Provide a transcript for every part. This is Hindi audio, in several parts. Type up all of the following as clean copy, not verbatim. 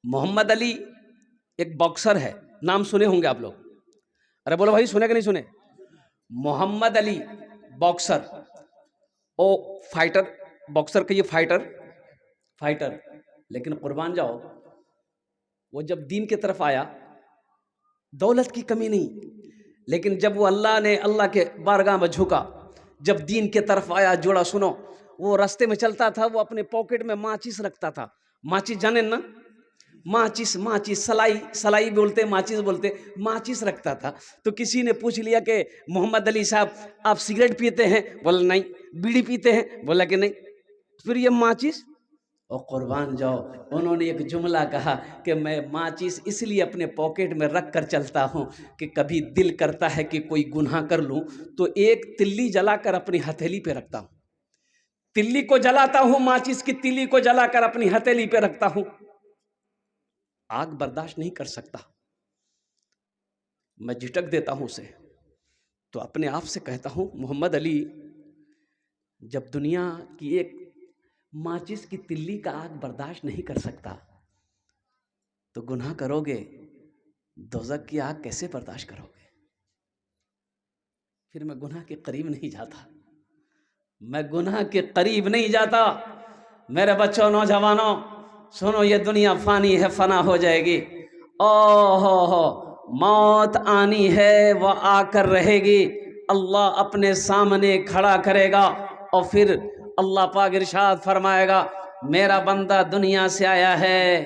मोहम्मद अली एक बॉक्सर है, नाम सुने होंगे आप लोग। अरे बोलो भाई, सुने कि नहीं सुने? मोहम्मद अली बॉक्सर, ओ फाइटर, बॉक्सर कहिए फाइटर। लेकिन कुर्बान जाओ, वो जब दीन की तरफ आया, दौलत की कमी नहीं, लेकिन जब वो अल्लाह के बारगाह में झुका, जब दीन के तरफ आया, जोड़ा सुनो, वो रास्ते में चलता था, वो अपने पॉकेट में माचिस रखता था। माचिस जाने ना, माचिस सलाई बोलते, माचिस बोलते, माचिस रखता था। तो किसी ने पूछ लिया कि मोहम्मद अली साहब, आप सिगरेट पीते हैं? बोला नहीं। बीड़ी पीते हैं? बोला कि नहीं। फिर ये माचिस, और कुर्बान जाओ, उन्होंने एक जुमला कहा कि मैं माचिस इसलिए अपने पॉकेट में रख कर चलता हूँ कि कभी दिल करता है कि कोई गुनाह कर लूँ तो एक तिल्ली जलाकर अपनी हथेली पे रखता हूँ, तिल्ली को जलाता हूँ, माचिस की तिल्ली को जलाकर अपनी हथेली पे रखता हूँ। आग बर्दाश्त नहीं कर सकता, मैं झिटक देता हूँ उसे। तो अपने आप से कहता हूँ, मोहम्मद अली, जब दुनिया की एक माचिस की तिल्ली का आग बर्दाश्त नहीं कर सकता तो गुनाह करोगे, दोज़ख की आग कैसे बर्दाश्त करोगे? फिर मैं गुनाह के करीब नहीं जाता, मैं गुनाह के करीब नहीं जाता। मेरे बच्चों, नौजवानों, सुनो, ये दुनिया फानी है, फना हो जाएगी। हो, मौत आनी है, वह आकर रहेगी, अल्लाह अपने सामने खड़ा करेगा और फिर अल्लाह पाक इरशाद फरमाएगा, मेरा बंदा दुनिया से आया है,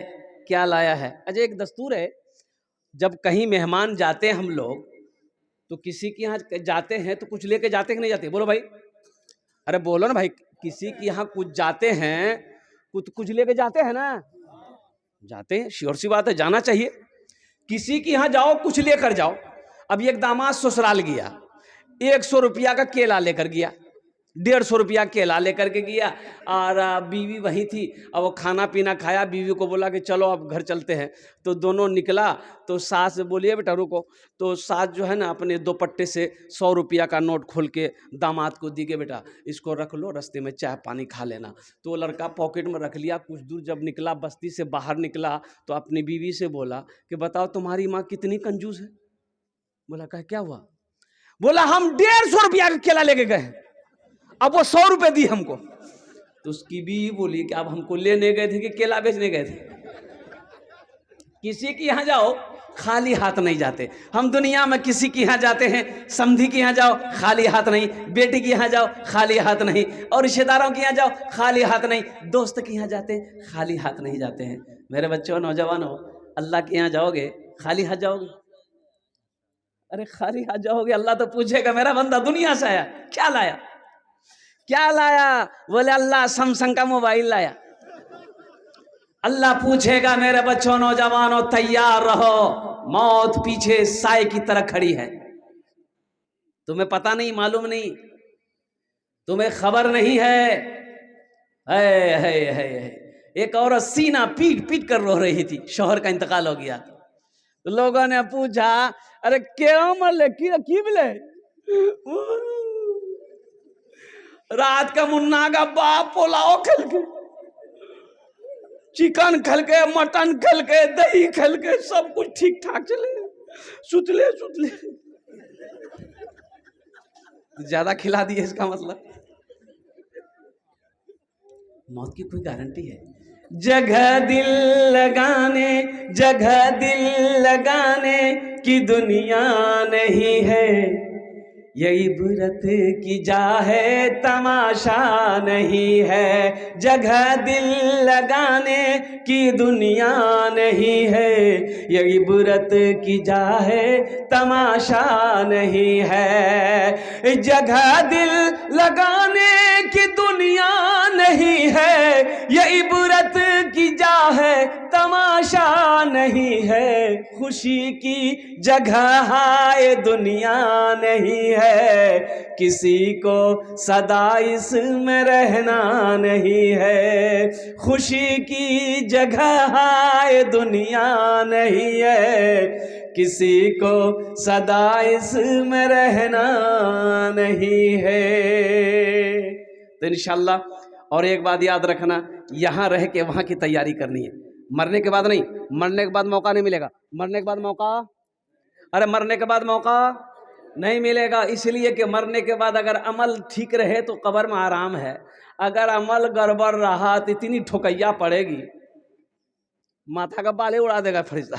क्या लाया है? अच्छा, एक दस्तूर है, जब कहीं मेहमान जाते हैं हम लोग, तो किसी के यहाँ जाते हैं तो कुछ लेके जाते कि नहीं जाते? बोलो भाई, अरे बोलो ना भाई, किसी के यहाँ कुछ जाते हैं, कुछ लेके जाते हैं ना? जाते हैं, श्योर सी बात है, जाना चाहिए। किसी के यहाँ जाओ, कुछ लेकर जाओ। अब एक दामाद ससुराल गया, 100 रुपया का केला लेकर गया, 150 रुपया केला लेकर के गया, और बीवी वहीं थी। अब वो खाना पीना खाया, बीवी को बोला कि चलो अब घर चलते हैं। तो दोनों निकला, तो सास बोलिए बेटा रुको। तो सास जो है ना, अपने दुपट्टे से 100 रुपया का नोट खोल के दामाद को दी के, बेटा इसको रख लो, रास्ते में चाय पानी खा लेना। तो लड़का पॉकेट में रख लिया। कुछ दूर जब निकला, बस्ती से बाहर निकला, तो अपनी बीवी से बोला कि बताओ तुम्हारी माँ कितनी कंजूस है? बोला क्या हुआ? बोला हम 150 रुपया का केला लेके गए, अब वो 100 रुपए दी हमको। तो उसकी बीवी बोली कि अब हमको लेने गए थे कि केला बेचने गए थे? किसी के यहाँ जाओ, खाली हाथ नहीं जाते हम। दुनिया में किसी के यहाँ जाते हैं, समधी के यहाँ जाओ खाली हाथ नहीं, बेटी के यहाँ जाओ खाली हाथ नहीं, और रिश्तेदारों के यहाँ जाओ खाली हाथ नहीं, दोस्त के यहाँ जाते हैं खाली हाथ नहीं जाते हैं। मेरे बच्चों, नौजवानों, अल्लाह के यहाँ जाओगे खाली हाथ जाओगे? अरे खाली हाथ जाओगे, अल्लाह तो पूछेगा, मेरा बंदा दुनिया से आया, क्या लाया? क्या लाया? बोले अल्लाह सैमसंग का मोबाइल लाया। अल्लाह पूछेगा, मेरे बच्चों, नौजवानों, तैयार रहो, मौत पीछे साए की तरह खड़ी है। तुम्हें पता नहीं, मालूम नहीं, तुम्हें खबर नहीं है। एक औरत सीना पीट पीट कर रो रही थी, शौहर का इंतकाल हो गया। तो लोगों ने पूछा, अरे क्यों मरले, की मिले? रात का मुन्ना का बाप पोलाओ खल के, चिकन खल के, मटन खल के, दही खल के, सब कुछ ठीक ठाक चले, सुतले ज्यादा खिला दिए, इसका मतलब मौत की कोई गारंटी है? जगह दिल लगाने की दुनिया नहीं है, ये इबरत की जा है, तमाशा नहीं है। जगह दिल लगाने की दुनिया नहीं है, ये इबरत की जा है, तमाशा नहीं है। जगह दिल लगाने की दुनिया नहीं है, ये इबरत की जा है, तमाशा नहीं है। खुशी की जगह हाय दुनिया नहीं है, किसी को सदा इसमें रहना नहीं है। खुशी की जगह हाय दुनिया नहीं है, किसी को सदा इसमें रहना नहीं है। तो इंशाल्लाह, और एक बात याद रखना, यहाँ रह के वहाँ की तैयारी करनी है। मरने के बाद नहीं, मरने के बाद मौका नहीं मिलेगा। मरने के बाद मौका, अरे मरने के बाद मौका नहीं मिलेगा, इसलिए कि मरने के बाद अगर अमल ठीक रहे तो कब्र में आराम है, अगर अमल गड़बड़ रहा तो इतनी ठोकैया पड़ेगी, माथा का बाल ही उड़ा देगा फरिश्ता।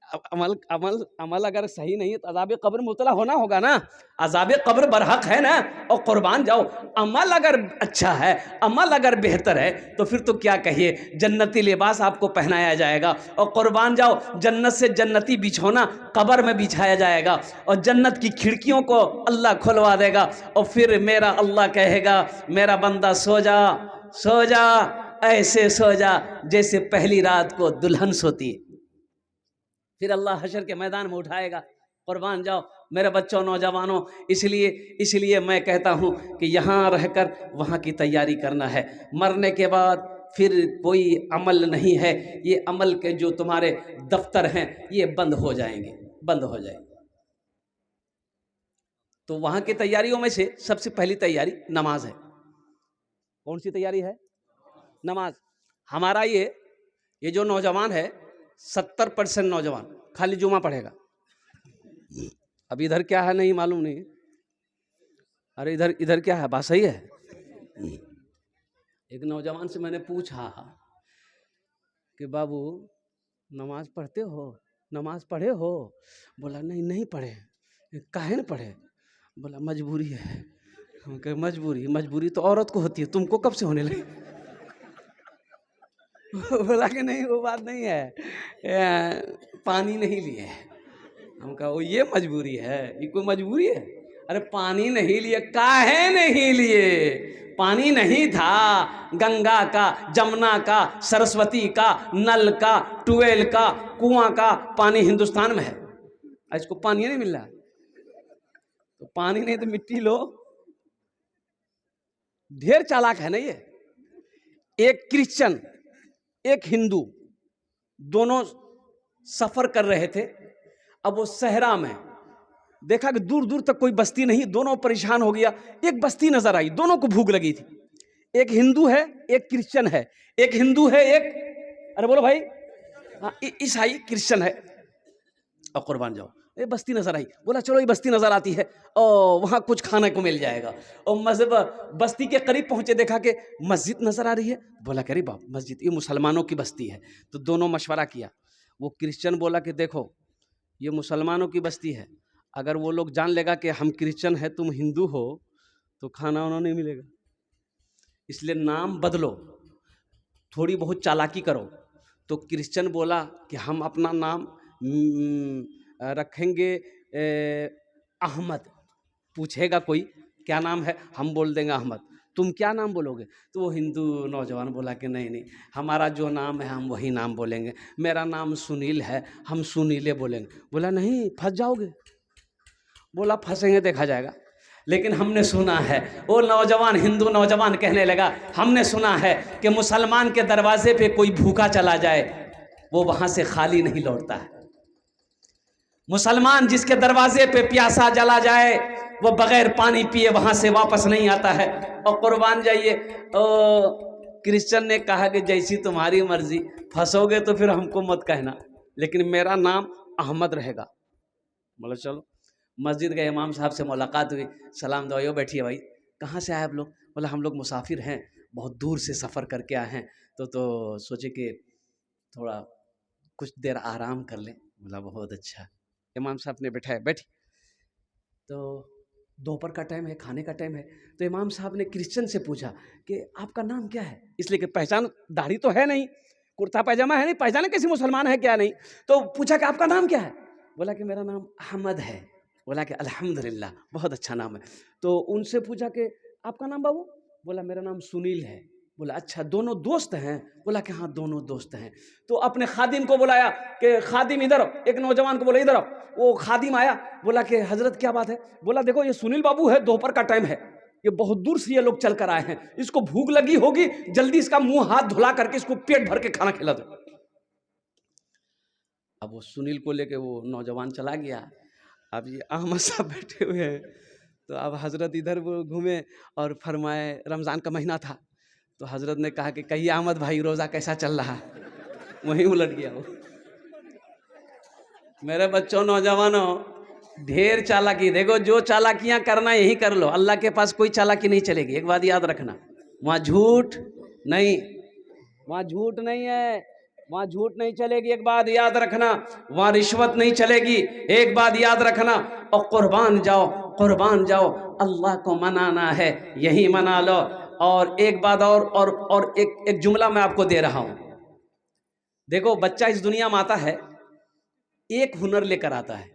अब अमल अमल अमल अगर सही नहीं है तो अज़ाब कब्र मुतला होना होगा ना, अज़ाब कब्र बरहक है ना। और कुर्बान जाओ, अमल अगर अच्छा है, अमल अगर बेहतर है तो फिर तो क्या कहिए, जन्नती लिबास आपको पहनाया जाएगा। और कुर्बान जाओ, जन्नत से जन्नती बिछौना कब्र में बिछाया जाएगा और जन्नत की खिड़कियों को अल्लाह खुलवा देगा। और फिर मेरा अल्लाह कहेगा, मेरा बंदा सो जा, सो जा, ऐसे सो जा जैसे पहली रात को दुल्हन सोती है। फिर अल्लाह हशर के मैदान में उठाएगा। कुर्बान जाओ मेरे बच्चों, नौजवानों, इसलिए मैं कहता हूँ कि यहाँ रहकर वहाँ की तैयारी करना है। मरने के बाद फिर कोई अमल नहीं है, ये अमल के जो तुम्हारे दफ्तर हैं ये बंद हो जाएंगे, बंद हो जाएंगे। तो वहाँ की तैयारियों में से सबसे पहली तैयारी नमाज है। कौन सी तैयारी है? नमाज। हमारा ये जो नौजवान है, 70% नौजवान खाली जुमा पढ़ेगा। अब इधर क्या है नहीं मालूम नहीं, अरे इधर क्या है, बात सही है। एक नौजवान से मैंने पूछा कि बाबू नमाज पढ़ते हो, नमाज पढ़े हो? बोला नहीं पढ़े। काहे न पढ़े? बोला मजबूरी है। हम कहे मजबूरी तो औरत को होती है, तुमको कब से होने लगी? बोला कि नहीं वो बात नहीं है, पानी नहीं लिए। हम कहा वो ये मजबूरी है, ये कोई मजबूरी है? अरे पानी नहीं लिए, काहे नहीं लिए? पानी नहीं था, गंगा का, जमुना का, सरस्वती का, नल का, ट्यूबवेल का, कुआं का पानी हिंदुस्तान में है। इसको पानी नहीं मिल रहा, तो पानी नहीं तो मिट्टी लो। ढेर चालाक है ना ये। एक क्रिश्चियन एक हिंदू दोनों सफर कर रहे थे। अब वो सहरा में देखा कि दूर दूर तक कोई बस्ती नहीं, दोनों परेशान हो गया। एक बस्ती नजर आई, दोनों को भूख लगी थी। एक हिंदू है एक क्रिश्चियन है, एक हिंदू है एक, अरे बोलो भाई, हाँ ईसाई क्रिश्चियन है। और कुर्बान जाओ, ये बस्ती नजर आई, बोला चलो ये बस्ती नजर आती है और वहां कुछ खाने को मिल जाएगा। और मस्जिद बस्ती के करीब पहुंचे, देखा कि मस्जिद नजर आ रही है। बोला कि अरे बाप, मस्जिद, ये मुसलमानों की बस्ती है। तो दोनों मशवरा किया। वो क्रिश्चियन बोला कि देखो ये मुसलमानों की बस्ती है, अगर वो लोग जान लेगा कि हम क्रिश्चियन हैं तुम हिंदू हो तो खाना उन्हें नहीं मिलेगा, इसलिए नाम बदलो, थोड़ी बहुत चालाकी करो। तो क्रिश्चियन बोला कि हम अपना नाम रखेंगे अहमद। पूछेगा कोई क्या नाम है, हम बोल देंगे अहमद। तुम क्या नाम बोलोगे? तो वो हिंदू नौजवान बोला कि नहीं हमारा जो नाम है हम वही नाम बोलेंगे, मेरा नाम सुनील है, हम सुनीले बोलेंगे। बोला नहीं फंस जाओगे। बोला फंसेंगे देखा जाएगा। लेकिन हमने सुना है, वो नौजवान हिंदू नौजवान कहने लगा, हमने सुना है कि मुसलमान के दरवाजे पे कोई भूखा चला जाए वो वहां से खाली नहीं लौटता है। मुसलमान जिसके दरवाजे पे प्यासा जला जाए वो बगैर पानी पिए वहां से वापस नहीं आता है। और कुर्बान जाइए, क्रिश्चियन ने कहा कि जैसी तुम्हारी मर्जी, फंसोगे तो फिर हमको मत कहना, लेकिन मेरा नाम अहमद रहेगा। बोला चलो। मस्जिद गए, इमाम साहब से मुलाकात हुई, सलाम दो, बैठिए भाई, कहाँ से आए आप लोग? बोला हम लोग मुसाफिर हैं, बहुत दूर से सफ़र करके आए हैं, तो सोचे कि थोड़ा कुछ देर आराम कर लें। बोला बहुत अच्छा। इमाम साहब ने बैठाया, बैठी। तो दोपहर का टाइम है, खाने का टाइम है। तो इमाम साहब ने क्रिश्चियन से पूछा कि आपका नाम क्या है? इसलिए कि पहचान, दाढ़ी तो है नहीं, कुर्ता पैजामा है नहीं, पहचाने कैसी मुसलमान है क्या नहीं। तो पूछा कि आपका नाम क्या है? बोला कि मेरा नाम अहमद है। बोला कि अल्हम्दुलिल्लाह, बहुत अच्छा नाम है। तो उनसे पूछा कि आपका नाम बाबू? बोला मेरा नाम सुनील है। बोला अच्छा, दोनों दोस्त हैं? बोला कि हाँ दोनों दोस्त हैं। तो अपने खादिम को बुलाया कि खादिम इधर आओ। एक नौजवान को बोला इधर आओ। वो खादिम आया, बोला कि हजरत क्या बात है? बोला देखो ये सुनील बाबू है, दोपहर का टाइम है, ये बहुत दूर से ये लोग चल कर आए हैं, इसको भूख लगी होगी, जल्दी इसका मुंह हाथ धुला करके इसको पेट भर के खाना खिला दो। अब वो सुनील को लेके वो नौजवान चला गया। अब ये अहमद साहब बैठे हुए हैं। तो अब हजरत इधर वो घूमे और फरमाए, रमज़ान का महीना था, तो हजरत ने कहा कि कहिए अहमद भाई रोज़ा कैसा चल रहा है, वहीं उलट गया वो। मेरे बच्चों, नौजवानों, ढेर चालाकी, देखो जो चालाकियां करना यही कर लो, अल्लाह के पास कोई चालाकी नहीं चलेगी। एक बात याद रखना, वहां झूठ नहीं, वहां झूठ नहीं है, वहां झूठ नहीं चलेगी। एक बात याद रखना, वहां रिश्वत नहीं चलेगी। एक बात याद रखना, और कुर्बान जाओ, कुर्बान जाओ, अल्लाह को मनाना है, यही मना लो। और एक बात और एक जुमला मैं आपको दे रहा हूं। देखो, बच्चा इस दुनिया में आता है, एक हुनर लेकर आता है,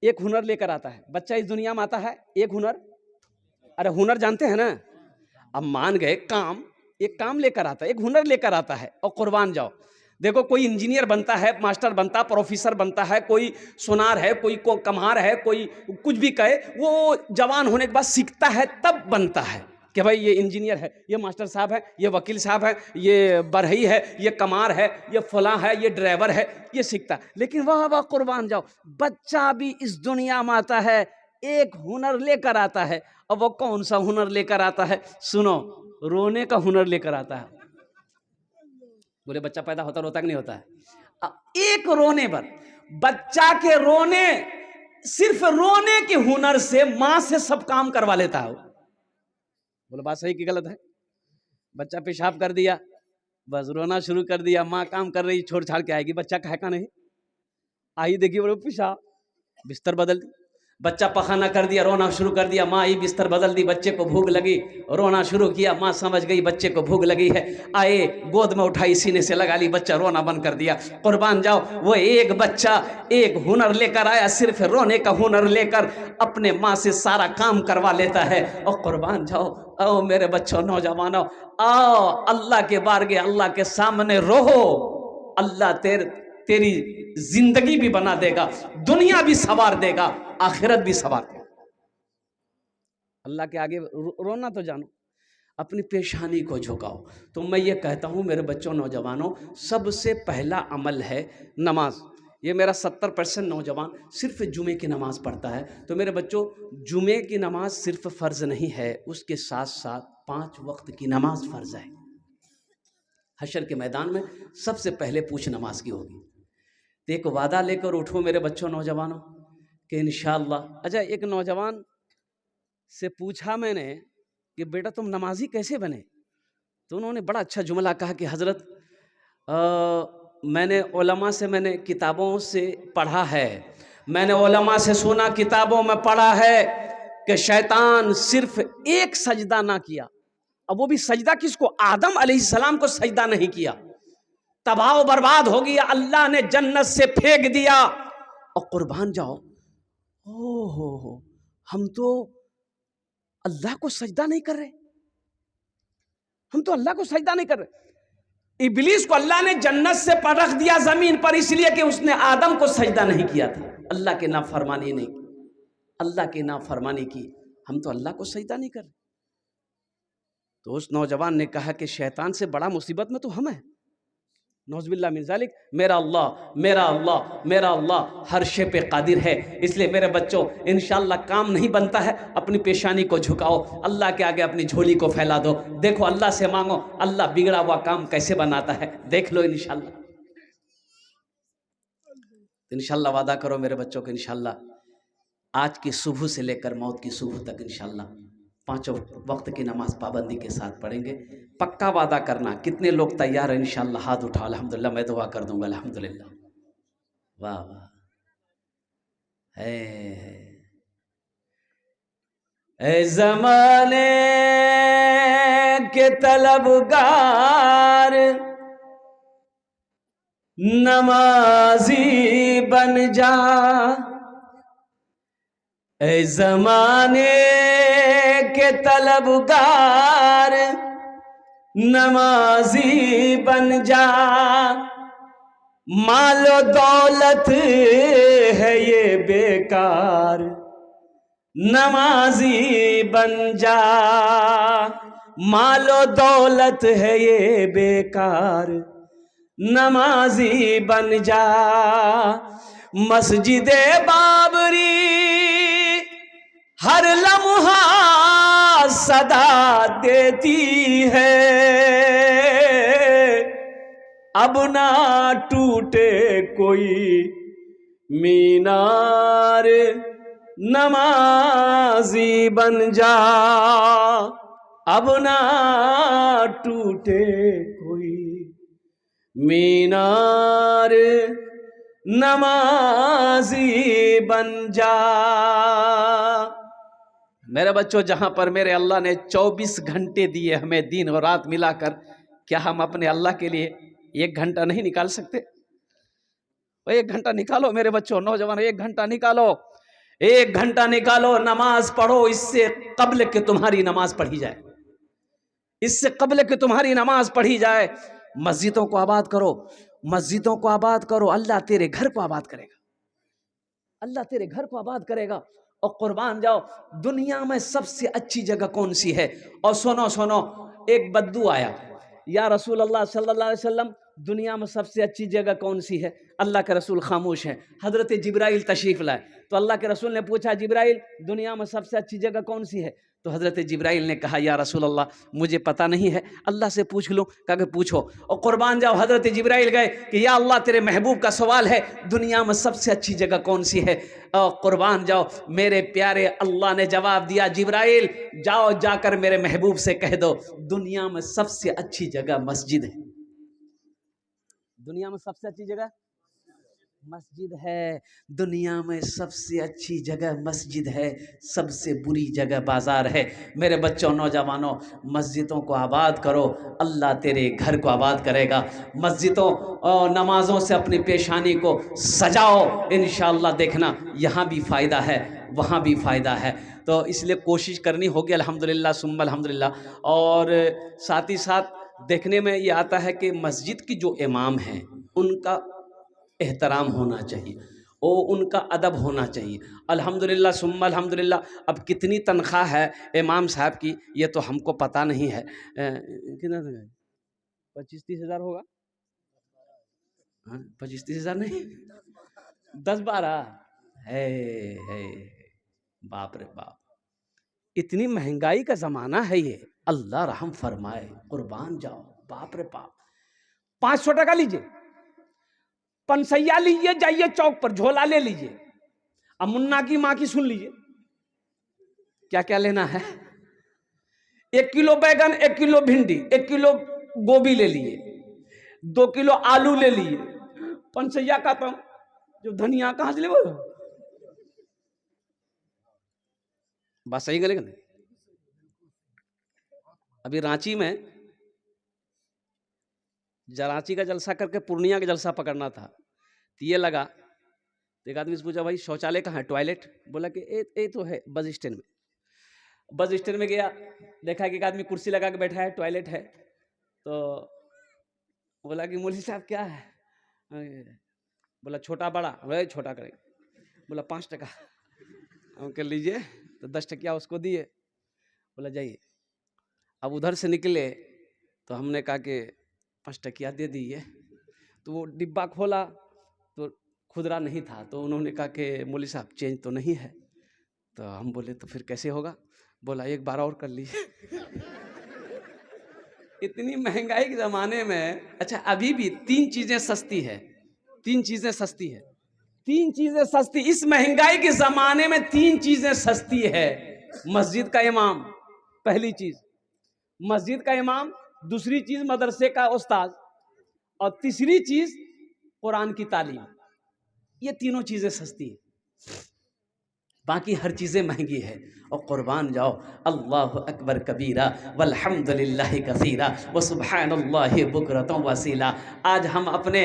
एक हुनर लेकर आता है। बच्चा इस दुनिया में आता है, एक हुनर, अरे हुनर जानते हैं ना, अब मान गए काम, एक काम लेकर आता है, एक हुनर लेकर आता है, और कुर्बान जाओ। देखो, कोई इंजीनियर बनता है, मास्टर बनता, प्रोफेसर बनता है, कोई सोनार है, कोई कम्हार है, कोई कुछ भी कहे, वो जवान होने के बाद सीखता है, तब बनता है कि भाई ये इंजीनियर है, ये मास्टर साहब है, ये वकील साहब है, ये बढ़ई है, ये कमार है, ये फलां है, ये ड्राइवर है, ये सीखता। लेकिन वाह वाह, कुर्बान जाओ, बच्चा भी इस दुनिया में आता है, एक हुनर लेकर आता है। और वो कौन सा हुनर लेकर आता है? सुनो, रोने का हुनर लेकर आता है। बोले बच्चा पैदा होता रोता कि नहीं होता है? एक रोने पर, बच्चा के रोने, सिर्फ रोने के हुनर से मां से सब काम करवा लेता है। बोले बात सही कि गलत है? बच्चा पेशाब कर दिया, बस रोना शुरू कर दिया, माँ काम कर रही, छोड़ छाड़ के आएगी, बच्चा कहे का नहीं आई, देखिए बोले पेशाब, बिस्तर बदल दी। बच्चा पखाना कर दिया, रोना शुरू कर दिया, माँ आई बिस्तर बदल दी, बच्चे को भूख लगी, रोना शुरू किया, माँ समझ गई बच्चे को भूख लगी है, आए गोद में उठाई, सीने से लगा ली, बच्चा रोना बंद कर दिया। कुर्बान जाओ, वो एक बच्चा एक हुनर लेकर आया, सिर्फ रोने का हुनर लेकर अपने माँ से सारा काम करवा लेता है। और कुर्बान जाओ, आओ मेरे बच्चों, नौजवानों, आओ अल्लाह के बारगे, अल्लाह के सामने रोहो, अल्लाह तेरी जिंदगी भी बना देगा, दुनिया भी सवार देगा, आखिरत भी सवार देगा। अल्लाह के आगे रोना तो जानो, अपनी पेशानी को झुकाओ। तो मैं ये कहता हूँ मेरे बच्चों, नौजवानों, सबसे पहला अमल है नमाज। ये मेरा 70% नौजवान सिर्फ जुमे की नमाज पढ़ता है। तो मेरे बच्चों, जुमे की नमाज सिर्फ फ़र्ज़ नहीं है, उसके साथ साथ 5 वक्त की नमाज फ़र्ज़ है। हशर के मैदान में सबसे पहले पूछ नमाज की होगी। तो एक वादा लेकर उठो मेरे बच्चों, नौजवानों, कि इंशाअल्लाह। अच्छा, एक नौजवान से पूछा मैंने कि बेटा तुम नमाजी कैसे बने? तो उन्होंने बड़ा अच्छा जुमला कहा कि हज़रत, मैंने उलमा से, मैंने किताबों से पढ़ा है, मैंने उलमा से सुना, किताबों में पढ़ा है कि शैतान सिर्फ एक सजदा ना किया, अब वो भी सजदा किसको? आदम अलैहिस्सलाम को सजदा नहीं किया, तबाह बर्बाद हो गया, अल्लाह ने जन्नत से फेंक दिया। और कुर्बान जाओ, हो, हम तो अल्लाह को सजदा नहीं कर रहे, हम तो अल्लाह को सजदा नहीं कर रहे। इब्लीस को अल्लाह ने जन्नत से रख दिया जमीन पर, इसलिए कि उसने आदम को सजदा नहीं किया था, अल्लाह के नाफरमानी नहीं की, अल्लाह की नाफरमानी की, हम तो अल्लाह को सजदा नहीं कर रहे। तो उस नौजवान ने कहा कि शैतान से बड़ा मुसीबत में तो हम हैं, नौज़बिल्लाह मिन ज़ालिक। मेरा अल्लाह, मेरा अल्लाह, मेरा अल्लाह हर शे पे कादिर है। इसलिए मेरे बच्चों, इंशाअल्लाह काम नहीं बनता है, अपनी पेशानी को झुकाओ, अल्लाह के आगे अपनी झोली को फैला दो, देखो अल्लाह से मांगो, अल्लाह बिगड़ा हुआ काम कैसे बनाता है, देख लो इंशाअल्लाह। इंशाअल्लाह वादा करो मेरे बच्चों को, इंशाअल्लाह आज की सुबह से लेकर मौत की सुबह तक इंशाअल्लाह 5 वक्त की नमाज पाबंदी के साथ पढ़ेंगे। पक्का वादा करना। कितने लोग तैयार हैं? इंशाअल्लाह हाथ उठाओ। अल्हम्दुलिल्लाह, मैं दुआ कर दूंगा। अल्हम्दुलिल्लाह, वाह वाह, है ज़माने के तलबगार, नमाजी बन जा, ऐ ज़माने के तलबगार, नमाजी बन जा, मालो दौलत है ये बेकार, नमाजी बन जा, मालो दौलत है ये बेकार, नमाजी बन जा। मस्जिदे बाबरी हर लम्हा सदा देती है, अब ना टूटे कोई मीनार, नमाजी बन जा। अब ना टूटे कोई मीनार, नमाजी बन जा। मेरे बच्चों, जहां पर मेरे अल्लाह ने 24 घंटे दिए हमें दिन और रात मिलाकर, क्या हम अपने अल्लाह के लिए 1 घंटा नहीं निकाल सकते? 1 घंटा निकालो मेरे बच्चों, नौजवान, 1 घंटा निकालो, 1 घंटा निकालो, नमाज पढ़ो। इससे कब्ल के तुम्हारी नमाज पढ़ी जाए, इससे कब्ल के तुम्हारी नमाज पढ़ी जाए। मस्जिदों को आबाद करो, मस्जिदों को आबाद करो, अल्लाह तेरे घर को आबाद करेगा, अल्लाह तेरे घर को आबाद करेगा। और कुर्बान जाओ, दुनिया में सबसे अच्छी जगह कौन सी है? और सुनो सुनो, एक बद्दू आया, या रसूल अल्लाह सल्लल्लाहु अलैहि वसल्लम, दुनिया में सबसे अच्छी जगह कौन सी है? अल्लाह के रसूल खामोश हैं। हजरत जिब्राइल तशरीफ लाए, तो अल्लाह के रसूल ने पूछा, जिब्राइल दुनिया में सबसे अच्छी जगह कौन सी है? तो हजरत जिब्राइल ने कहा, या रसूल अल्लाह मुझे पता नहीं है, अल्लाह से पूछ लो। कहा कि पूछो। और कुर्बान जाओ, हजरत जिब्राइल गए कि या अल्लाह तेरे महबूब का सवाल है, दुनिया में सबसे अच्छी जगह कौन सी है? और कुर्बान जाओ, मेरे प्यारे अल्लाह ने जवाब दिया, जिब्राइल जाओ, जाकर मेरे महबूब से कह दो, दुनिया में सबसे अच्छी जगह मस्जिद है। दुनिया में सबसे अच्छी जगह मस्जिद है, दुनिया में सबसे अच्छी जगह मस्जिद है, सबसे बुरी जगह बाजार है। मेरे बच्चों, नौजवानों, मस्जिदों को आबाद करो, अल्लाह तेरे घर को आबाद करेगा। मस्जिदों और नमाजों से अपनी पेशानी को सजाओ, इंशाअल्लाह देखना यहाँ भी फ़ायदा है, वहाँ भी फ़ायदा है। तो इसलिए कोशिश करनी होगी, अल्हम्दुलिल्लाह सुम्मा अल्हम्दुलिल्लाह। और साथ ही साथ देखने में ये आता है कि मस्जिद की जो इमाम हैं, उनका एहतराम होना चाहिए, ओ उनका अदब होना चाहिए। अल्हम्दुलिल्लाह सुम्मा अल्हम्दुलिल्लाह। अब कितनी तनख्वाह है इमाम साहब की, ये तो हमको पता नहीं है। कितना 25-30 हज़ार होगा? 25-30 हज़ार नहीं, 10-12 है। बाप रे बाप, इतनी महंगाई का ज़माना है ये, अल्लाह रहम फरमाए। कुर्बान जाओ, बाप रे बाप। 500 टका लीजिए, पनसैया लीजिए, जाइए चौक पर झोला ले लीजिए। अब मुन्ना की माँ की सुन लीजिए, क्या क्या लेना है। 1 किलो बैगन, 1 किलो भिंडी, 1 किलो गोभी ले लिए, 2 किलो आलू ले लिए, पनसैया का तो जो धनिया कहाँ से ले, वो बात सही करेगा नहीं। अभी रांची में रांची का जलसा करके पूर्णिया का जलसा पकड़ना था, तो ये लगा, तो एक आदमी से पूछा, भाई शौचालय कहाँ है, टॉयलेट? बोला कि ए तो है बस स्टैंड में। बस स्टैंड में गया, देखा कि एक आदमी कुर्सी लगा के बैठा है, टॉयलेट है। तो बोला कि मौलवी साहब क्या है? बोला छोटा बड़ा? बोला छोटा करेंगे। बोला 5 टका। हम कह लीजिए, तो 10 टकिया उसको दिए। बोला जाइए। अब उधर से निकले तो हमने कहा कि 5 टकिया दे दिए। तो वो डिब्बा खोला तो खुदरा नहीं था, तो उन्होंने कहा कि मौलवी साहब चेंज तो नहीं है। तो हम बोले तो फिर कैसे होगा? बोला 1 बार और कर लीजिए। इतनी महंगाई के ज़माने में, अच्छा अभी भी 3 चीज़ें सस्ती है, 3 चीज़ें सस्ती है, 3 चीज़ें सस्ती। इस महंगाई के ज़माने में 3 चीज़ें सस्ती है। मस्जिद का इमाम, पहली चीज़ मस्जिद का इमाम, दूसरी चीज़ मदरसे का उस्ताद, और तीसरी चीज़ कुरान की तालीम। ये तीनों चीज़ें सस्ती है, बाकी हर चीज़ें महंगी है। और कुर्बान जाओ, अल्लाहु अकबर कबीरा वल्हम्दुलिल्लाहि कसीरा व सुब्हानल्लाहि बुकरतम वसीला। आज हम अपने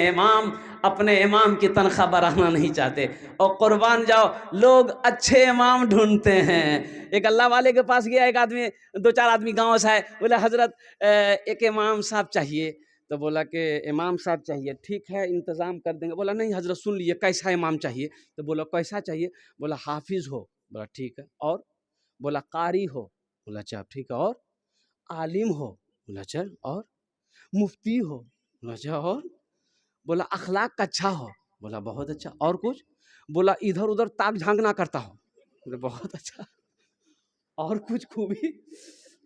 इमाम की तनख्वाह बढ़ाना नहीं चाहते। और कुर्बान जाओ, लोग अच्छे इमाम ढूंढते हैं। एक अल्लाह वाले के पास गया एक आदमी, 2-4 आदमी गाँव से आए, बोले हजरत एक इमाम साहब चाहिए। तो बोला कि इमाम साहब चाहिए, ठीक है इंतज़ाम कर देंगे। बोला नहीं हजरत सुन लीजिए, कैसा इमाम चाहिए? तो बोला कैसा चाहिए? बोला हाफिज़ हो। बोला ठीक है, और? बोला कारी हो। बोला अच्छा ठीक है, और? आलिम हो। बोला चल, और? मुफ्ती हो। बोला अच्छा, और? बोला अखलाक अच्छा हो। बोला बहुत अच्छा, और कुछ? बोला इधर उधर ताक झांक ना करता हो। बोला बहुत अच्छा, और कुछ खूबी?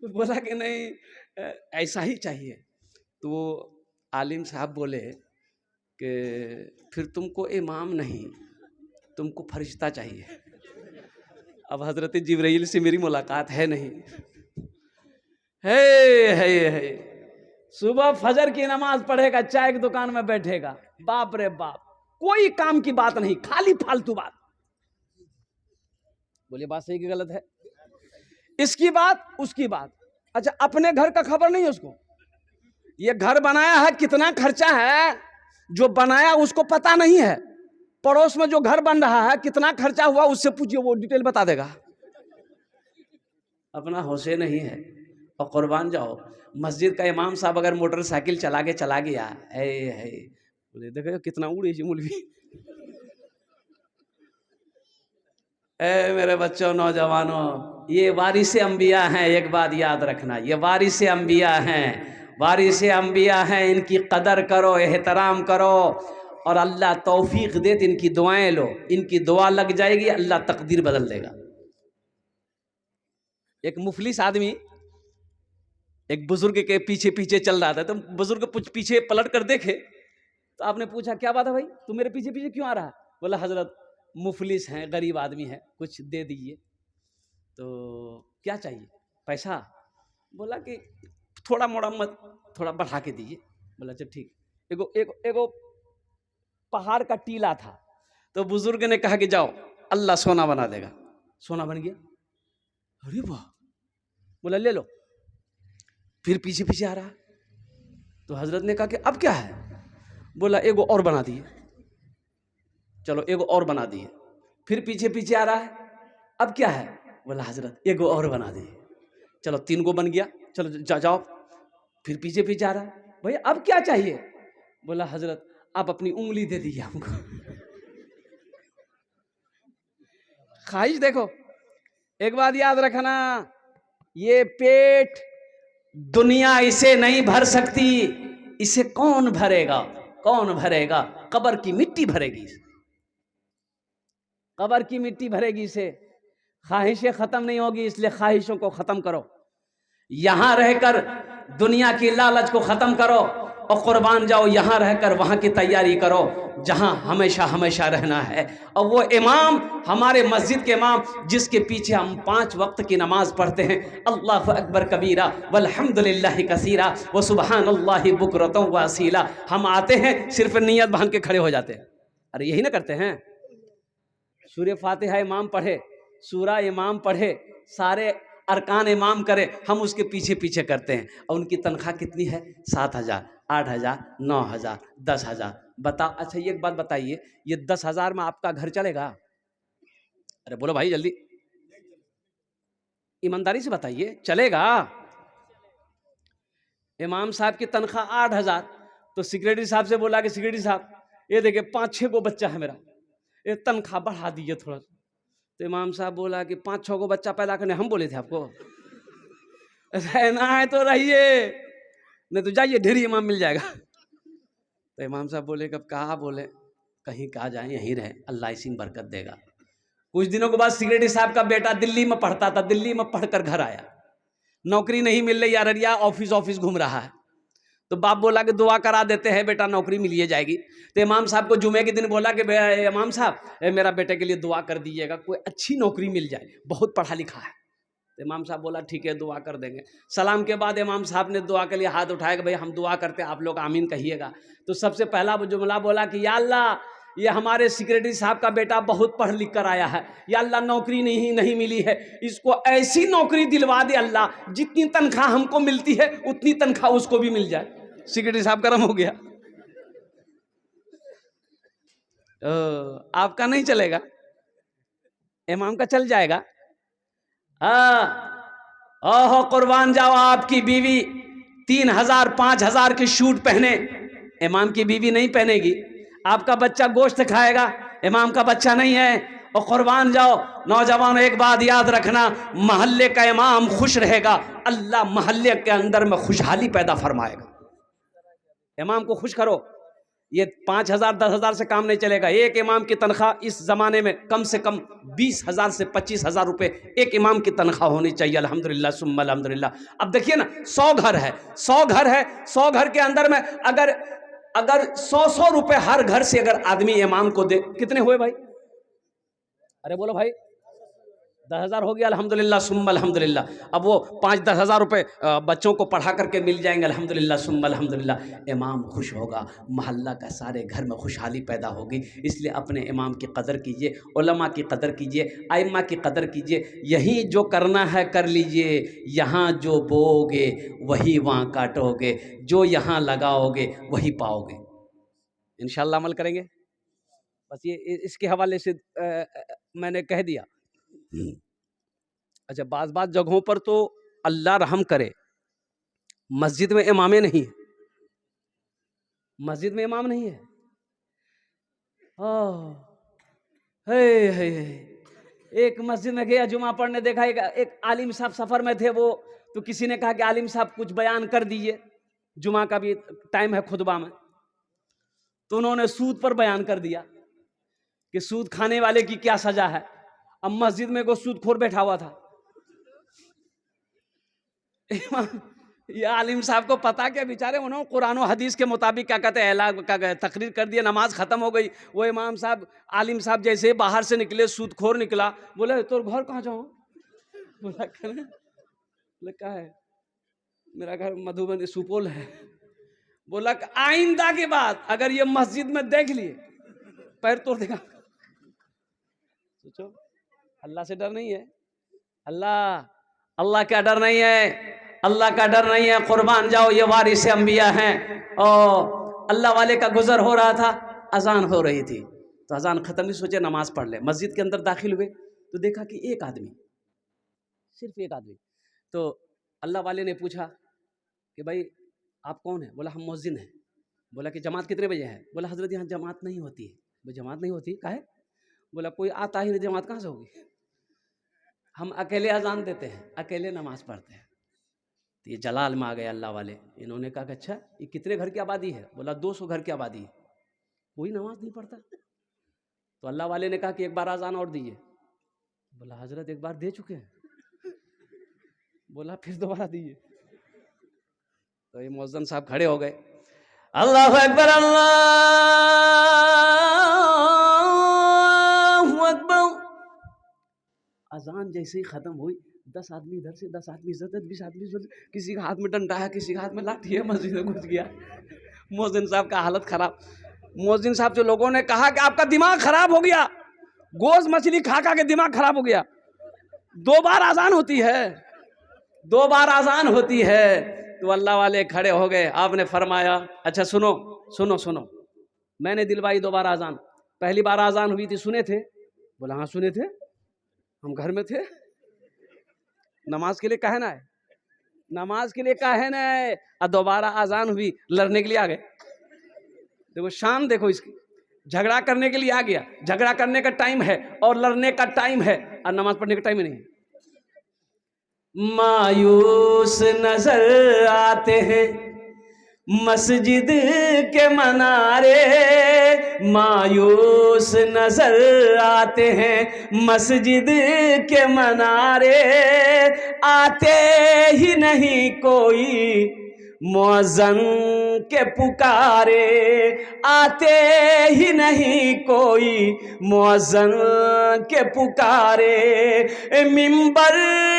बोला कि नहीं ऐसा ही चाहिए। तो वो आलिम साहब बोले कि फिर तुमको इमाम नहीं, तुमको फरिश्ता चाहिए। अब हजरत जिब्राइल से मेरी मुलाकात है नहीं। है सुबह फजर की नमाज पढ़ेगा, चाय की दुकान में बैठेगा, बाप रे बाप, कोई काम की बात नहीं, खाली फालतू बात। बोलिए बात सही कि गलत है? इसकी बात उसकी बात। अच्छा, अपने घर का खबर नहीं उसको, ये घर बनाया है कितना खर्चा है, जो बनाया उसको पता नहीं है। पड़ोस में जो घर बन रहा है कितना खर्चा हुआ उससे पूछिए, वो डिटेल बता देगा। अपना होशे नहीं है। और कुर्बान जाओ, मस्जिद का इमाम साहब अगर मोटरसाइकिल चला गया है, बोले देखो कितना उड़े जी मौलवी। मेरे बच्चों, नौजवानों, ये वारिसे अंबिया हैं, एक बात याद रखना, ये वारिसे अंबिया हैं, वारिसे अंबिया हैं। इनकी कदर करो, एहतराम करो, और अल्लाह तौफीक दे तो इनकी दुआएं लो। इनकी दुआ लग जाएगी, अल्लाह तकदीर बदल देगा। एक मुफलिस आदमी एक बुजुर्ग के पीछे पीछे चल रहा था, तो बुजुर्ग पीछे पलट कर देखे, तो आपने पूछा क्या बात है भाई, तू मेरे पीछे पीछे क्यों आ रहा है? बोला हजरत मुफलिस हैं, गरीब आदमी है, कुछ दे दीजिए। तो क्या चाहिए? पैसा? बोला कि थोड़ा मोड़ा मत, थोड़ा बढ़ा के दीजिए। बोला अच्छा ठीक। एगो पहाड़ का टीला था, तो बुजुर्ग ने कहा कि जाओ, अल्लाह सोना बना देगा। सोना बन गया। अरे वाह। बोला ले लो। फिर पीछे पीछे आ रहा, तो हजरत ने कहा कि अब क्या है? बोला एगो और बना दिए। चलो एगो और बना दिए। फिर पीछे पीछे आ रहा है, अब क्या है? बोला हजरत एगो और बना दिए। चलो 3 गो बन गया, चलो जाओ। फिर पीछे पीछे आ रहा है, भैया अब क्या चाहिए? बोला हजरत आप अपनी उंगली दे दीजिए हमको। ख्वाहिश देखो। एक बात याद रखना, ये पेट दुनिया इसे नहीं भर सकती। इसे कौन भरेगा? कौन भरेगा? कब्र की मिट्टी भरेगी, कब्र की मिट्टी भरेगी इसे। ख्वाहिशें खत्म नहीं होगी, इसलिए ख्वाहिशों को खत्म करो। यहां रहकर दुनिया की लालच को खत्म करो, और कुर्बान जाओ, यहां रहकर वहां की तैयारी करो जहां हमेशा हमेशा रहना है। और वो इमाम, हमारे मस्जिद के इमाम, जिसके पीछे हम 5 वक्त की नमाज पढ़ते हैं, अल्लाह अकबर कबीरा वल्हम्दुलिल्लाहि कसीरा व सुबहानल्लाहि बुकरतन व असीला। हम आते हैं सिर्फ नियत बांध के खड़े हो जाते हैं। अरे यही ना करते हैं? सूरह फातिहा इमाम पढ़े, सूरा इमाम पढ़े, सारे अरकान इमाम करे, हम उसके पीछे पीछे करते हैं। और उनकी तनख्वाह कितनी है? 7,000, 8,000, 9,000, 10,000। बता। अच्छा ये एक बात बताइए, ये 10,000 में आपका घर चलेगा? अरे बोलो भाई जल्दी, ईमानदारी से बताइए, चलेगा? इमाम साहब की तनख्वाह 8,000, तो सेक्रेटरी साहब से बोला कि सेक्रेटरी साहब ये देखिए 5-6 गो बच्चा है मेरा, ये तनख्वाह बढ़ा दीजिए थोड़ा। तो इमाम साहब बोला कि 5-6 गो बच्चा पैदा करने हम बोले थे आपको? रहना है तो रहिए, नहीं तो जाइए, ढेरी इमाम मिल जाएगा। तो इमाम साहब बोले कब कहा? बोले कहीं कहा जाए, यहीं रहे, अल्लाह इसी में बरकत देगा। कुछ दिनों के बाद सेक्रेटरी साहब का बेटा दिल्ली में पढ़ता था, दिल्ली में पढ़कर घर आया, नौकरी नहीं मिल रही, अररिया ऑफिस घूम रहा है। तो बाप बोला कि दुआ करा देते हैं, बेटा नौकरी मिल जाएगी। तो इमाम साहब को जुमे के दिन बोला कि इमाम साहब मेरा बेटे के लिए दुआ कर दीजिएगा, कोई अच्छी नौकरी मिल जाए, बहुत पढ़ा लिखा है। तो इमाम साहब बोला ठीक है दुआ कर देंगे। सलाम के बाद इमाम साहब ने दुआ के लिए हाथ उठाया कि भाई हम दुआ करते हैं, आप लोग आमीन कहिएगा। तो सबसे पहला वो जुमला बोला कि या अल्लाह, ये हमारे सेक्रेटरी साहब का बेटा बहुत पढ़ लिख कर आया है, या अल्लाह नौकरी नहीं मिली है, इसको ऐसी नौकरी दिलवा दे अल्लाह, जितनी तनख्वाह हमको मिलती है उतनी तनख्वाह उसको भी मिल जाए। सेक्रेटरी साहब गर्म हो गया। आपका नहीं चलेगा, इमाम का चल जाएगा। ओहो कुर्बान जाओ, आपकी बीवी 3,000 5,000 की शूट पहने, इमाम की बीवी नहीं पहनेगी। आपका बच्चा गोश्त खाएगा, इमाम का बच्चा नहीं है। और कुर्बान जाओ नौजवान, एक बात याद रखना, मोहल्ले का इमाम खुश रहेगा, अल्लाह मोहल्ले के अंदर में खुशहाली पैदा फरमाएगा। इमाम को खुश करो, ये 5,000 10,000 से काम नहीं चलेगा। एक इमाम की तनख्वाह इस ज़माने में कम से कम 20,000 से 25,000 रुपये एक इमाम की तनख्वाह होनी चाहिए। अल्हम्दुलिल्लाह सुम्मा अल्हम्दुलिल्लाह। अब देखिए ना, 100 घर है, 100 घर है, 100 घर के अंदर में अगर 100 रुपये हर घर से अगर आदमी इमाम को दे, कितने हुए भाई? अरे बोलो भाई, 10,000 हो गया। अल्हम्दुलिल्लाह सुम्मा अल्हम्दुलिल्लाह। अब वो 5-10 हज़ार रुपये बच्चों को पढ़ा करके मिल जाएंगे। अल्हम्दुलिल्लाह सुम्मा अल्हम्दुलिल्लाह। इमाम खुश होगा, मोहल्ला का सारे घर में खुशहाली पैदा होगी। इसलिए अपने इमाम की कदर कीजिए, उलमा की कदर कीजिए, आइम्मा की कदर कीजिए। यही जो करना है कर लीजिए। यहाँ जो बोओगे वही वहाँ काटोगे, जो यहाँ लगाओगे वही पाओगे। इंशाअल्लाह अमल करेंगे। बस ये इसके हवाले से मैंने कह दिया। अच्छा, बाज़ जगहों पर तो अल्लाह रहम करे, मस्जिद में इमामे नहीं है, मस्जिद में इमाम नहीं है। हे एक मस्जिद में गया जुमा पढ़ने, देखा एक आलिम साहब सफ़र में थे वो, तो किसी ने कहा कि आलिम साहब कुछ बयान कर दीजिए, जुमा का भी टाइम है खुतबा में। तो उन्होंने सूद पर बयान कर दिया कि सूद खाने वाले की क्या सजा है। अब मस्जिद में को सूदखोर बैठा हुआ था। ये आलिम साहब को पता क्या, बेचारे उन्होंने कुरान और हदीस के मुताबिक क्या कहते हैं ऐलान तकरीर कर दिया, नमाज खत्म हो गई। वो इमाम साहब आलिम साहब जैसे बाहर से निकले, सूदखोर निकला, बोले तो घर कहाँ जाऊँ? बोला क्या है? मेरा घर मधुबनी सुपौल है। बोला आइंदा के बाद अगर ये मस्जिद में देख लिए पैर तोड़ देगा। सोचो, अल्लाह से डर नहीं है? अल्लाह का डर नहीं है, अल्लाह का डर नहीं है। कुर्बान जाओ, ये वारिस अंबिया हैं। और अल्लाह वाले का गुजर हो रहा था, अजान हो रही थी, तो अजान खत्म ही सोचे नमाज पढ़ ले। मस्जिद के अंदर दाखिल हुए तो देखा कि एक आदमी, सिर्फ एक आदमी। तो अल्लाह वाले ने पूछा कि भाई आप कौन है? बोला हम मुअज्जिन हैं। बोला कि जमात कितने बजे है? बोला हजरत यहाँ जमात नहीं होती है। बोला जमात नहीं होती काहे? बोला कोई आता ही नहीं, जमात कहाँ से होगी? हम अकेले अजान देते हैं, अकेले नमाज पढ़ते हैं। तो ये जलाल में आ गए अल्लाह वाले। इन्होंने कहा कि अच्छा ये कितने घर की आबादी है? बोला 200 घर की आबादी है, कोई नमाज नहीं पढ़ता। तो अल्लाह वाले ने कहा कि एक बार अजान और दीजिए। बोला हजरत एक बार दे चुके हैं। बोला फिर दोबारा दीजिए। तो ये मुअज्जिन साहब खड़े हो गए, अल्लाहु अकबर अल्लाहु अकबर। अजान जैसे ही खत्म हुई, 10 आदमी इधर से, 10 आदमी इधर, 20 आदमी इधर, किसी का हाथ में डंडा है, किसी का हाथ में लाठी है, मस्जिद में घुस गया। मुअज्जिन साहब का हालत खराब। मुअज्जिन साहब जो लोगों ने कहा कि आपका दिमाग खराब हो गया, गोश्त मछली खा खा के दिमाग खराब हो गया। 2 बार अजान होती है, 2 बार अजान होती है। तो अल्लाह वाले खड़े हो गए। आपने फरमाया अच्छा सुनो सुनो सुनो, मैंने दिलवाई 2 बार अजान। पहली बार अजान हुई थी, सुने थे? बोला हाँ सुने थे, हम घर में थे। नमाज के लिए कहना है, नमाज के लिए कहना है। और दोबारा अजान हुई, लड़ने के लिए आ गए। देखो शान, देखो इसकी, झगड़ा करने के लिए आ गया। झगड़ा करने का टाइम है और लड़ने का टाइम है, और नमाज पढ़ने का टाइम ही नहीं है। मायूस नजर आते हैं मस्जिद के मनारे, मायूस नजर आते हैं मस्जिद के मनारे, आते ही नहीं कोई मुअज्जिन के पुकारे, आते ही नहीं कोई मुअज्जिन के पुकारे। मिंबर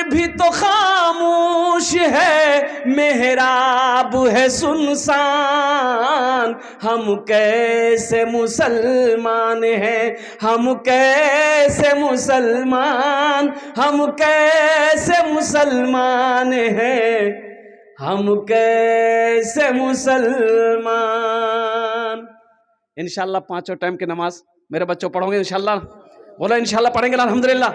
भी तो खामोश है, मेहराब है सुनसान, हम कैसे मुसलमान हैं, हम कैसे मुसलमान, हम कैसे मुसलमान हैं, हम कैसे मुसलमान। इंशाल्लाह 5 टाइम की नमाज मेरे बच्चों पढ़ोगे इंशाल्लाह? बोला इंशाल्लाह पढ़ेंगे अल्हम्दुलिल्लाह।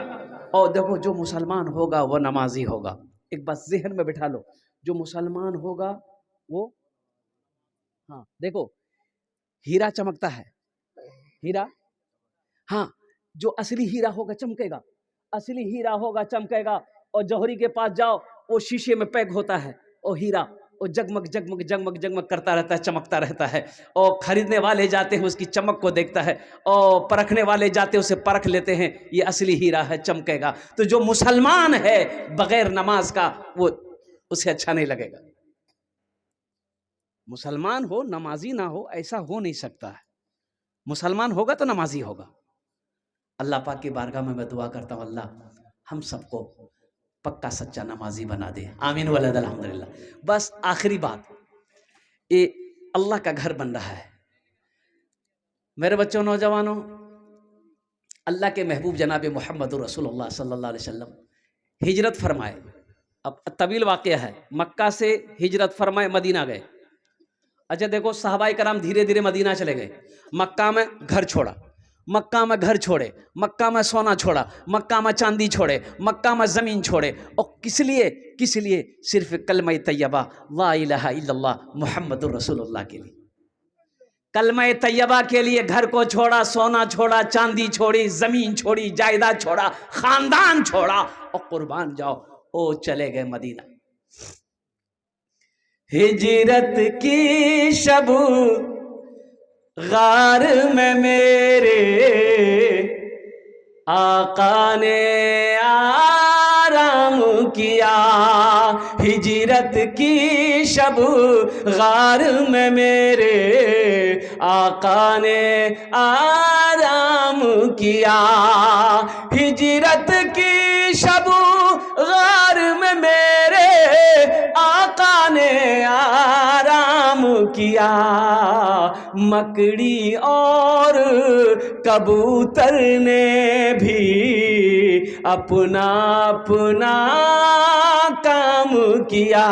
और देखो जो मुसलमान होगा वो नमाजी होगा। एक बात जहन में बिठा लो, जो मुसलमान होगा वो, हाँ देखो हीरा चमकता है, हीरा, हाँ जो असली हीरा होगा चमकेगा, असली हीरा होगा चमकेगा। और जौहरी के पास जाओ, वो शीशे में पैक होता है, और हीरा वो जगमग जगमग जगमग जगमग करता रहता है, चमकता रहता है। और खरीदने वाले जाते हैं उसकी चमक को देखता है, और परखने वाले जाते हैं उसे परख लेते हैं, ये असली हीरा है, चमकेगा। तो जो मुसलमान है बगैर नमाज का, वो उसे अच्छा नहीं लगेगा। मुसलमान हो नमाजी ना हो, ऐसा हो नहीं सकता है। मुसलमान होगा तो नमाजी होगा। अल्लाह पाक की बारगाह में मैं दुआ करता हूँ, अल्लाह हम सबको पक्का सच्चा नमाजी बना दे, आमीन वलद अल्हम्दुलिल्लाह। बस आखिरी बात, ये अल्लाह का घर बन रहा है। मेरे बच्चों, नौजवानों, अल्लाह के महबूब जनाब मोहम्मद रसूलुल्लाह सल्लल्लाहु अलैहि वसल्लम हिजरत फरमाए। अब तवील वाक़या है, मक्का से हिजरत फरमाए, मदीना गए। अच्छा देखो, सहाबाए कराम धीरे धीरे मदीना चले गए। मक्का में घर छोड़ा, मक्का में घर छोड़े, मक्का में सोना छोड़ा, मक्का में चांदी छोड़े, मक्का में ज़मीन छोड़े। और किस लिए? किस लिए? सिर्फ कलमा तैयबा ला इलाहा इल्लल्लाह मुहम्मदुर रसूलुल्लाह के लिए। कलमा तैयबा के लिए घर को छोड़ा, सोना छोड़ा, चांदी छोड़ी, ज़मीन छोड़ी, जायदाद छोड़ा, ख़ानदान छोड़ा, और कुर्बान जाओ, ओ चले गए मदीना। हिजरत की शब गार में मेरे आका ने आराम किया। हिजरत की शब गार में मेरे आका ने आराम किया। हिजरत की शब गार में मेरे आका ने आराम किया। मकड़ी और कबूतर ने भी अपना अपना काम किया।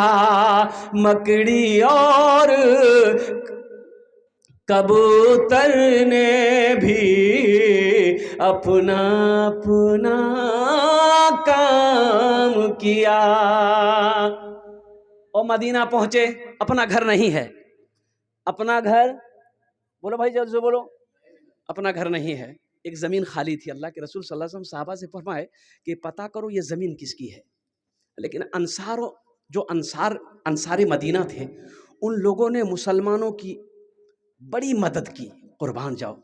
मकड़ी और कबूतर ने भी अपना अपना काम किया। और मदीना पहुंचे, अपना घर नहीं है। अपना घर, बोलो भाई जल्दी से बोलो, अपना घर नहीं है। एक ज़मीन खाली थी। अल्लाह के रसूल सल्लल्लाहु अलैहि वसल्लम साहबा से फरमाए कि पता करो ये ज़मीन किसकी है। लेकिन अंसारी मदीना थे, उन लोगों ने मुसलमानों की बड़ी मदद की, कुर्बान जाओ,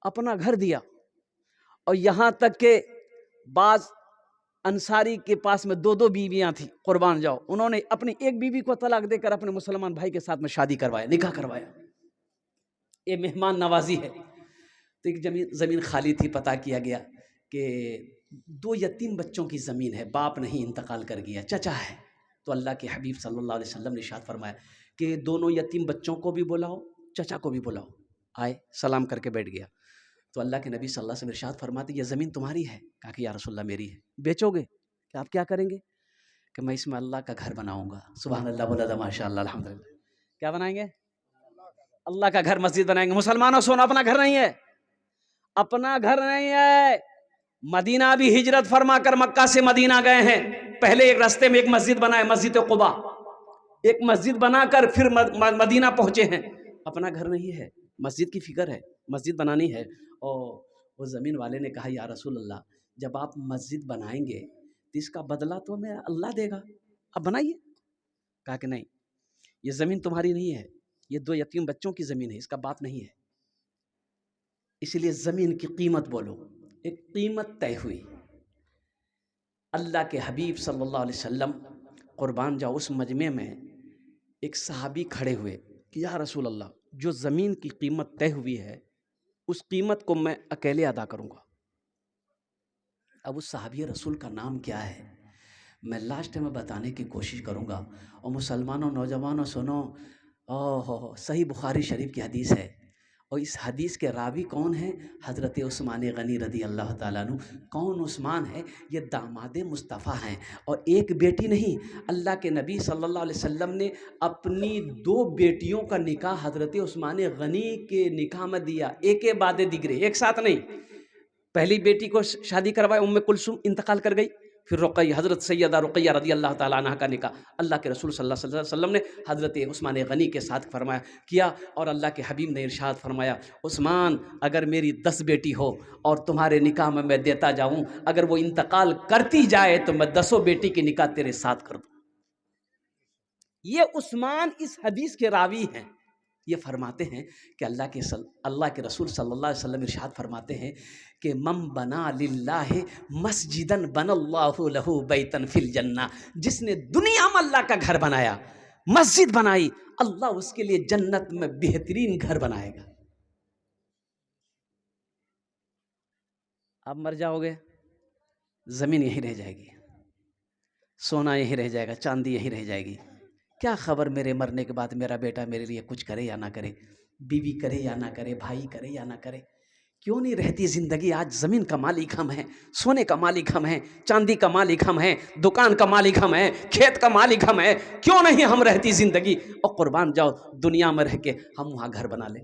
अपना घर दिया। और यहाँ तक के बाज अंसारी के पास में 2-2 बीवियां थी, कुर्बान जाओ, उन्होंने अपनी एक बीवी को तलाक देकर अपने मुसलमान भाई के साथ में शादी करवाया, निकाह करवाया। ये मेहमान नवाजी है। तो एक ज़मीन खाली थी, पता किया गया कि 2 यतीम बच्चों की ज़मीन है, बाप नहीं, इंतकाल कर गया, चचा है। तो अल्लाह के हबीब सल्लल्लाहु अलैहि वसल्लम ने इरशाद फरमाया कि दोनों यतीम बच्चों को भी बुलाओ, चचा को भी बुलाओ। आए, सलाम करके बैठ गया। तो अल्लाह के नबी सल्लल्लाहु अलैहि वसल्लम इरशाद फरमाते, ये ज़मीन तुम्हारी है? कहा कि या रसूलल्लाह मेरी है। बेचोगे? कि आप क्या करेंगे? कि मैं इसमें अल्लाह का घर बनाऊंगा। सुभान अल्लाह, बोला माशाअल्लाह, अल्हम्दुलिल्लाह। क्या बनाएंगे? अल्लाह का घर, मस्जिद बनाएंगे। मुसलमानों, सोना अपना घर नहीं है, अपना घर नहीं है। मदीना भी हिजरत फरमा कर मक्का से मदीना गए हैं। पहले एक रास्ते में एक मस्जिद बनाए, मस्जिद कुबा, एक मस्जिद बनाकर फिर मदीना पहुंचे हैं। अपना घर नहीं है, मस्जिद की फिक्र है, मस्जिद बनानी है। और वो ज़मीन वाले ने कहा, या रसूल अल्लाह, जब आप मस्जिद बनाएंगे तो इसका बदला तो हमें अल्लाह देगा, अब बनाइए। कहा कि नहीं, ये ज़मीन तुम्हारी नहीं है, ये 2 यतीम बच्चों की ज़मीन है, इसका बाप नहीं है। इसलिए ज़मीन की कीमत बोलो। एक कीमत तय हुई। अल्लाह के हबीब सल्लल्लाहु अलैहि वसल्लम, कुर्बान जाओ, उस मजमे में एक सहाबी खड़े हुए कि या रसूल अल्लाह, जो ज़मीन की कीमत तय हुई है उस कीमत को मैं अकेले अदा करूँगा। अब उस सहाबी रसूल का नाम क्या है मैं लास्ट में बताने की कोशिश करूँगा। और मुसलमानों, नौजवानों, सुनो, ओह, सही बुखारी शरीफ की हदीस है। और इस हदीस के रावी कौन है? हज़रत उस्मान गनी रदी अल्लाह ताला अन्हु। कौन उस्मान है? ये दामाद मुस्तफ़ा हैं। और एक बेटी नहीं, अल्लाह के नबी सल्लल्लाहु अलैहि वसल्लम ने अपनी 2 बेटियों का निकाह हज़रत उस्मान गनी के निकाह में दिया, एक के बाद दिगरे, एक साथ नहीं। पहली बेटी को शादी करवाए, उम्मे कुलसुम इंतकाल कर गई। फिर रुक़ैया, हज़रत सैयदा रुक़ैया रदी अल्लाह ताला अन्हा का निकाह अल्लाह के रसूल सल्लल्लाहु अलैहि वसल्लम ने हज़रत उस्मान गनी के साथ फरमाया किया। और अल्लाह के हबीब ने इरशाद फरमाया, उस्मान, अगर मेरी 10 बेटी हो और तुम्हारे निकाह में मैं देता जाऊँ, अगर वो इंतकाल करती जाए तो मैं 10 बेटी के निकाह तेरे साथ कर दूँ। ये उस्मान इस हदीस के रावी हैं। ये फरमाते हैं कि अल्लाह के रसूल सल्लल्लाहु अलैहि वसल्लम इरशाद फरमाते हैं कि मम बना लिल्लाहि मस्जिदन बनल्लाहु लहू बैतन फिल जन्ना, जिसने दुनिया में अल्लाह का घर बनाया, मस्जिद बनाई, अल्लाह उसके लिए जन्नत में बेहतरीन घर बनाएगा। आप मर जाओगे, जमीन यहीं रह जाएगी, सोना यहीं रह जाएगा, चांदी यहीं रह जाएगी। क्या खबर मेरे मरने के बाद मेरा बेटा मेरे लिए कुछ करे या ना करे, बीवी करे या ना करे, भाई करे या ना करे, क्यों नहीं रहती ज़िंदगी? आज ज़मीन का मालिक हम हैं, सोने का मालिक हम हैं, चांदी का मालिक हम हैं, दुकान का मालिक हम हैं, खेत का मालिक हम हैं, क्यों नहीं हम रहती ज़िंदगी? और कुर्बान जाओ दुनिया में रह के हम वहाँ घर बना लें।